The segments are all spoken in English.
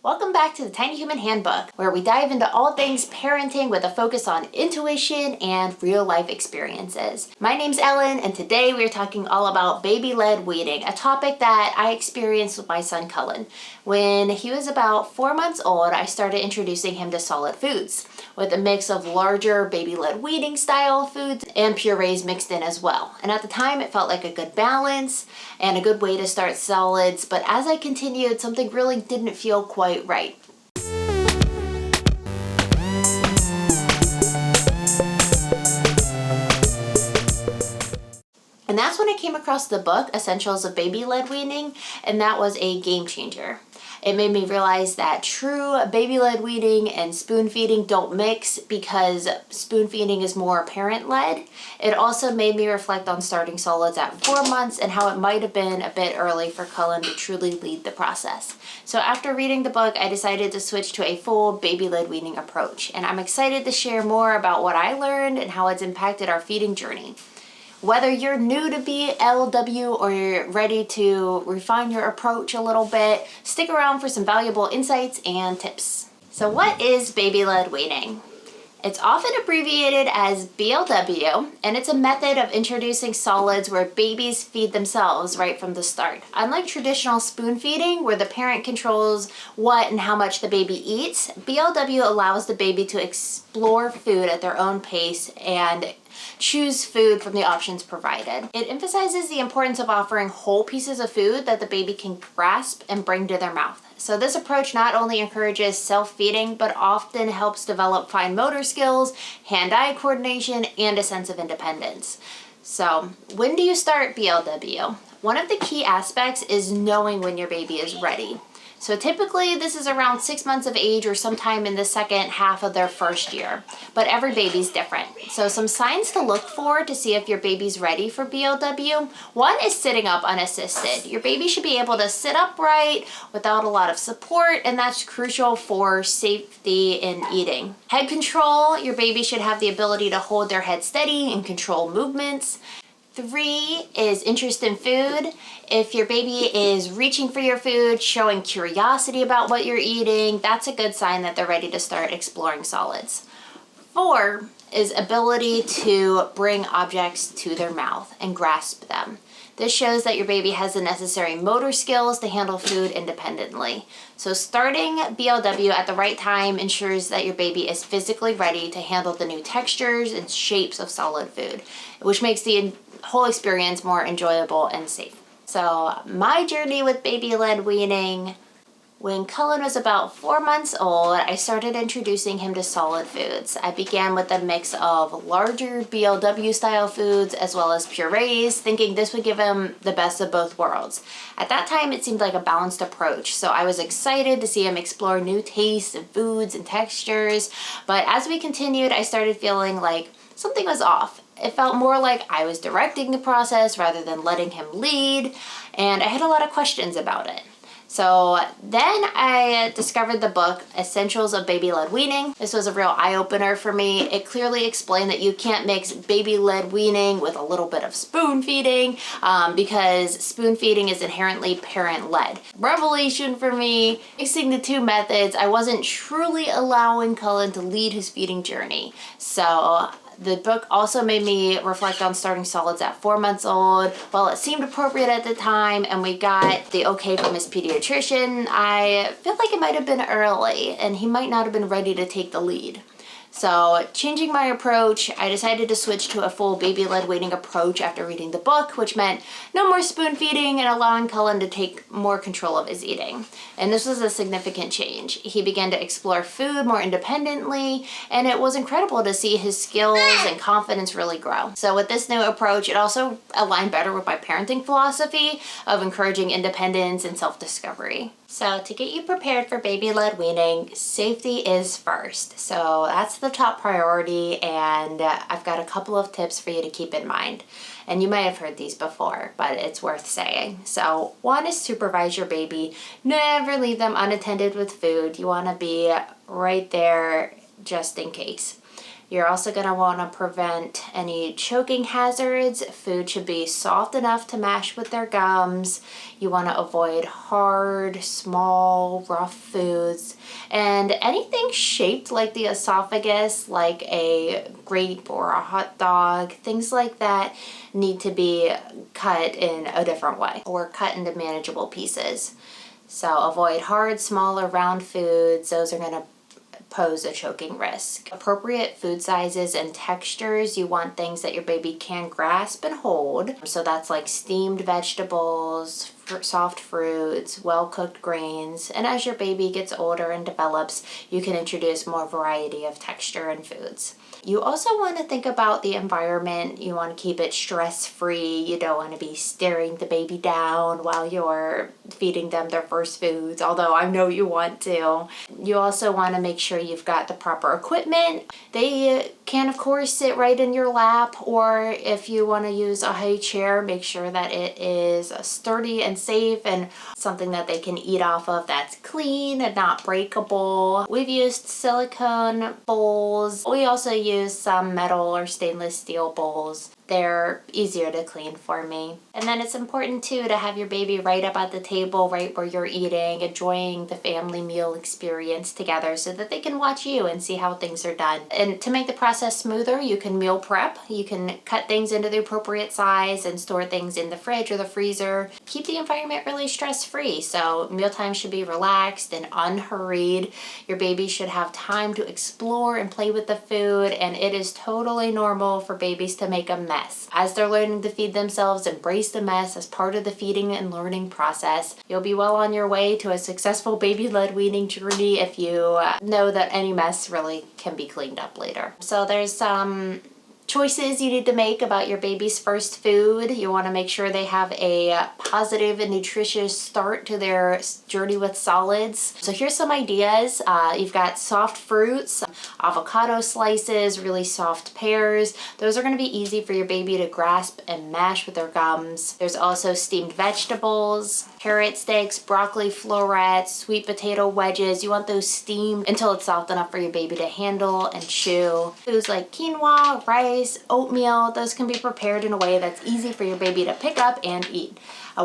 Welcome back to the Tiny Human Handbook, where we dive into all things parenting with a focus on intuition and real-life experiences. My name's Ellen, and today we're talking all about baby-led weaning, a topic that I experienced with my son Cullen. When he was about 4 months old, I started introducing him to solid foods, with a mix of larger baby-led weaning style foods and purees mixed in as well. And at the time, it felt like a good balance and a good way to start solids, but as I continued, something really didn't feel quite right. And that's when I came across the book, Essentials of Baby-Led Weaning, and that was a game changer. It made me realize that true baby-led weaning and spoon feeding don't mix because spoon feeding is more parent-led. It also made me reflect on starting solids at 4 months and how it might have been a bit early for Cullen to truly lead the process. So after reading the book, I decided to switch to a full baby-led weaning approach. And I'm excited to share more about what I learned and how it's impacted our feeding journey. Whether you're new to BLW or you're ready to refine your approach a little bit, stick around for some valuable insights and tips. So what is baby-led weaning? It's often abbreviated as BLW, and it's a method of introducing solids where babies feed themselves right from the start. Unlike traditional spoon feeding, where the parent controls what and how much the baby eats, BLW allows the baby to explore food at their own pace and choose food from the options provided. It emphasizes the importance of offering whole pieces of food that the baby can grasp and bring to their mouth. So this approach not only encourages self-feeding, but often helps develop fine motor skills, hand-eye coordination, and a sense of independence. So when do you start BLW? One of the key aspects is knowing when your baby is ready. So typically this is around 6 months of age or sometime in the second half of their first year, but every baby's different. So some signs to look for to see if your baby's ready for BLW. One is sitting up unassisted. Your baby should be able to sit upright without a lot of support, and that's crucial for safety in eating. Head control, your baby should have the ability to hold their head steady and control movements. 3 is interest in food. If your baby is reaching for your food, showing curiosity about what you're eating, that's a good sign that they're ready to start exploring solids. 4 is ability to bring objects to their mouth and grasp them. This shows that your baby has the necessary motor skills to handle food independently. So starting BLW at the right time ensures that your baby is physically ready to handle the new textures and shapes of solid food, which makes the whole experience more enjoyable and safe. So my journey with baby-led weaning: when Cullen was about 4 months old, I started introducing him to solid foods. I began with a mix of larger BLW style foods as well as purees, thinking this would give him the best of both worlds. At that time, it seemed like a balanced approach, so I was excited to see him explore new tastes and foods and textures. But as we continued, I started feeling like something was off. It felt more like I was directing the process rather than letting him lead, and I had a lot of questions about it. So then I discovered the book, Essentials of Baby-Led Weaning. This was a real eye-opener for me. It clearly explained that you can't mix baby-led weaning with a little bit of spoon feeding because spoon feeding is inherently parent-led. Revelation for me. Mixing the two methods, I wasn't truly allowing Cullen to lead his feeding journey. So the book also made me reflect on starting solids at 4 months old. While it seemed appropriate at the time and we got the okay from his pediatrician, I feel like it might have been early and he might not have been ready to take the lead. So changing my approach, I decided to switch to a full baby-led weaning approach after reading the book, which meant no more spoon feeding and allowing Cullen to take more control of his eating. And this was a significant change. He began to explore food more independently, and it was incredible to see his skills and confidence really grow. So with this new approach, it also aligned better with my parenting philosophy of encouraging independence and self-discovery. So to get you prepared for baby-led weaning, safety is first. So that's the top priority, and I've got a couple of tips for you to keep in mind. And you might have heard these before, but it's worth saying. So one is supervise your baby. Never leave them unattended with food. You want to be right there just in case. You're also going to want to prevent any choking hazards. Food should be soft enough to mash with their gums. You want to avoid hard, small, rough foods. And anything shaped like the esophagus, like a grape or a hot dog, things like that need to be cut in a different way or cut into manageable pieces. So avoid hard, small, or round foods. Those are going to pose a choking risk. Appropriate food sizes and textures. You want things that your baby can grasp and hold. So that's like steamed vegetables, soft fruits, well-cooked grains. And as your baby gets older and develops, you can introduce more variety of texture and foods. You also want to think about the environment. You want to keep it stress-free. You don't want to be staring the baby down while you're feeding them their first foods, although I know you want to. You also want to make sure you've got the proper equipment. They can, of course, sit right in your lap, or if you want to use a high chair, make sure that it is sturdy and safe and something that they can eat off of that's clean and not breakable. We've used silicone bowls. We also use some metal or stainless steel bowls. They're easier to clean for me. And then it's important too to have your baby right up at the table, right where you're eating, enjoying the family meal experience together so that they can watch you and see how things are done. And to make the process smoother, you can meal prep. You can cut things into the appropriate size and store things in the fridge or the freezer. Keep the environment really stress-free. So mealtime should be relaxed and unhurried. Your baby should have time to explore and play with the food, and it is totally normal for babies to make a mess. As they're learning to feed themselves, embrace the mess as part of the feeding and learning process. You'll be well on your way to a successful baby-led weaning journey if you know that any mess really can be cleaned up later. So there's some choices you need to make about your baby's first food. You want to make sure they have a positive and nutritious start to their journey with solids. So here's some ideas. You've got soft fruits, avocado slices, really soft pears. Those are going to be easy for your baby to grasp and mash with their gums. There's also steamed vegetables, carrot sticks, broccoli florets, sweet potato wedges. You want those steamed until it's soft enough for your baby to handle and chew. Foods like quinoa, rice, oatmeal, those can be prepared in a way that's easy for your baby to pick up and eat.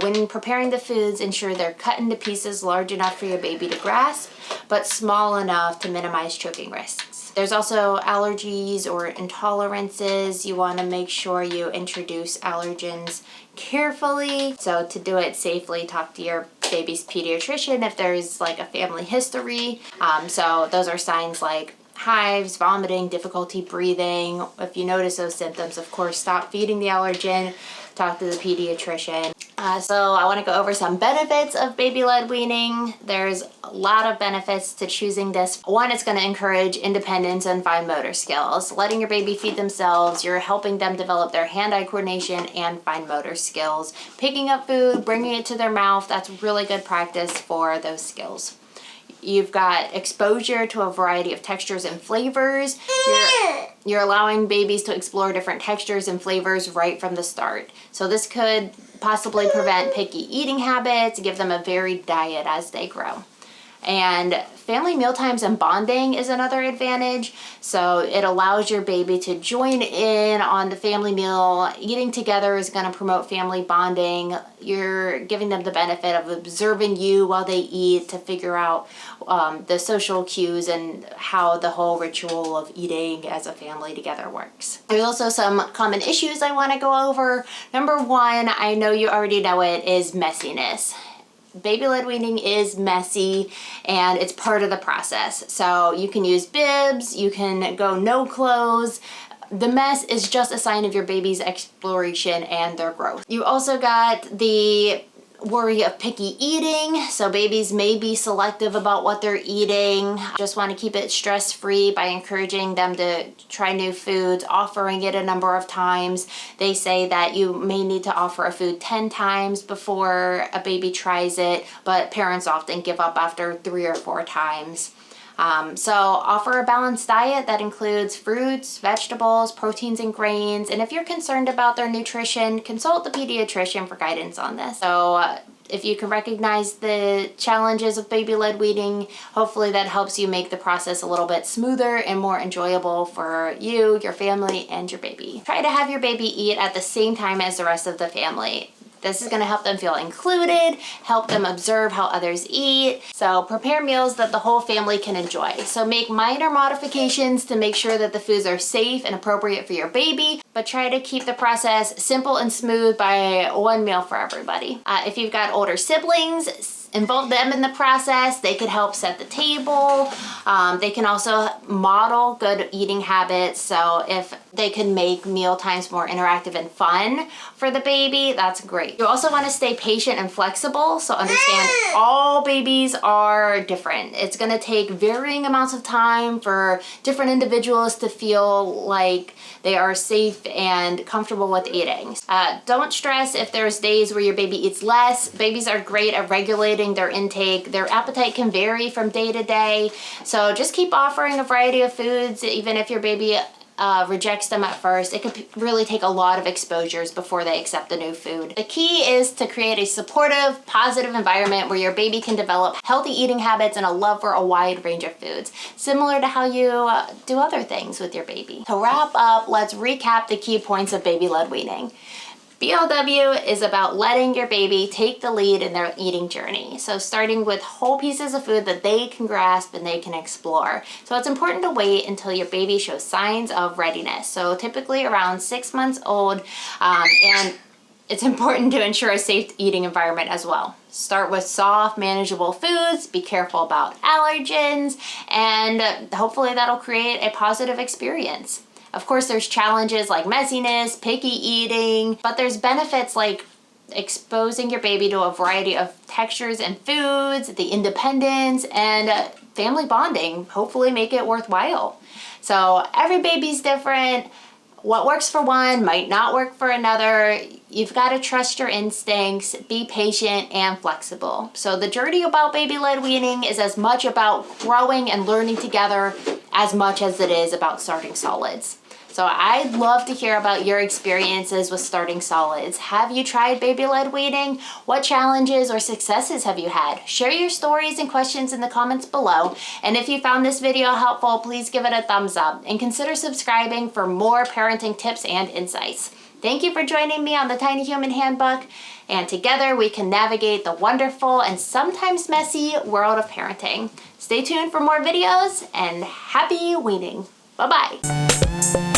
When preparing the foods, ensure they're cut into pieces large enough for your baby to grasp, but small enough to minimize choking risks. There's also allergies or intolerances. You want to make sure you introduce allergens carefully. So to do it safely, talk to your baby's pediatrician if there's like a family history. So those are signs like hives, vomiting, difficulty breathing. If you notice those symptoms, of course, stop feeding the allergen, talk to the pediatrician. So I want to go over some benefits of baby-led weaning. There's a lot of benefits to choosing this. One, it's going to encourage independence and fine motor skills. Letting your baby feed themselves, you're helping them develop their hand-eye coordination and fine motor skills. Picking up food, bringing it to their mouth, that's really good practice for those skills. You've got exposure to a variety of textures and flavors. You're allowing babies to explore different textures and flavors right from the start. So this could possibly prevent picky eating habits, give them a varied diet as they grow. And family mealtimes and bonding is another advantage. So it allows your baby to join in on the family meal. Eating together is going to promote family bonding. You're giving them the benefit of observing you while they eat to figure out the social cues and how the whole ritual of eating as a family together works. There's also some common issues I want to go over. Number one, I know you already know it, is messiness. Baby-led weaning is messy and it's part of the process. So you can use bibs, you can go no clothes. The mess is just a sign of your baby's exploration and their growth. You also got the worry of picky eating. So babies may be selective about what they're eating. Just want to keep it stress-free by encouraging them to try new foods, offering it a number of times. They say that you may need to offer a food 10 times before a baby tries it, but parents often give up after 3 or 4 times. So offer a balanced diet that includes fruits, vegetables, proteins, and grains. And if you're concerned about their nutrition, consult the pediatrician for guidance on this. So if you can recognize the challenges of baby-led weaning, hopefully that helps you make the process a little bit smoother and more enjoyable for you, your family, and your baby. Try to have your baby eat at the same time as the rest of the family. This is going to help them feel included, help them observe how others eat. So prepare meals that the whole family can enjoy. So make minor modifications to make sure that the foods are safe and appropriate for your baby, but try to keep the process simple and smooth by one meal for everybody. If you've got older siblings, involve them in the process. They could help set the table. They can also model good eating habits. So if they can make meal times more interactive and fun for the baby, that's great. You also want to stay patient and flexible. So understand all babies are different. It's going to take varying amounts of time for different individuals to feel like they are safe and comfortable with eating. Don't stress if there's days where your baby eats less. Babies are great at regulating their intake. Their appetite can vary from day to day. So just keep offering a variety of foods, even if your baby rejects them at first. It could really take a lot of exposures before they accept the new food. The key is to create a supportive, positive environment where your baby can develop healthy eating habits and a love for a wide range of foods, similar to how you do other things with your baby. To wrap up, let's recap the key points of baby-led weaning. BLW is about letting your baby take the lead in their eating journey. So starting with whole pieces of food that they can grasp and they can explore. So it's important to wait until your baby shows signs of readiness. So typically around 6 months old, and it's important to ensure a safe eating environment as well. Start with soft, manageable foods, be careful about allergens, and hopefully that'll create a positive experience. Of course, there's challenges like messiness, picky eating, but there's benefits like exposing your baby to a variety of textures and foods, the independence, and family bonding. Hopefully make it worthwhile. So every baby's different. What works for one might not work for another. You've got to trust your instincts, be patient and flexible. So the journey about baby-led weaning is as much about growing and learning together as much as it is about starting solids. So I'd love to hear about your experiences with starting solids. Have you tried baby-led weaning? What challenges or successes have you had? Share your stories and questions in the comments below. And if you found this video helpful, please give it a thumbs up and consider subscribing for more parenting tips and insights. Thank you for joining me on the Tiny Human Handbook, and together we can navigate the wonderful and sometimes messy world of parenting. Stay tuned for more videos and happy weaning. Bye-bye.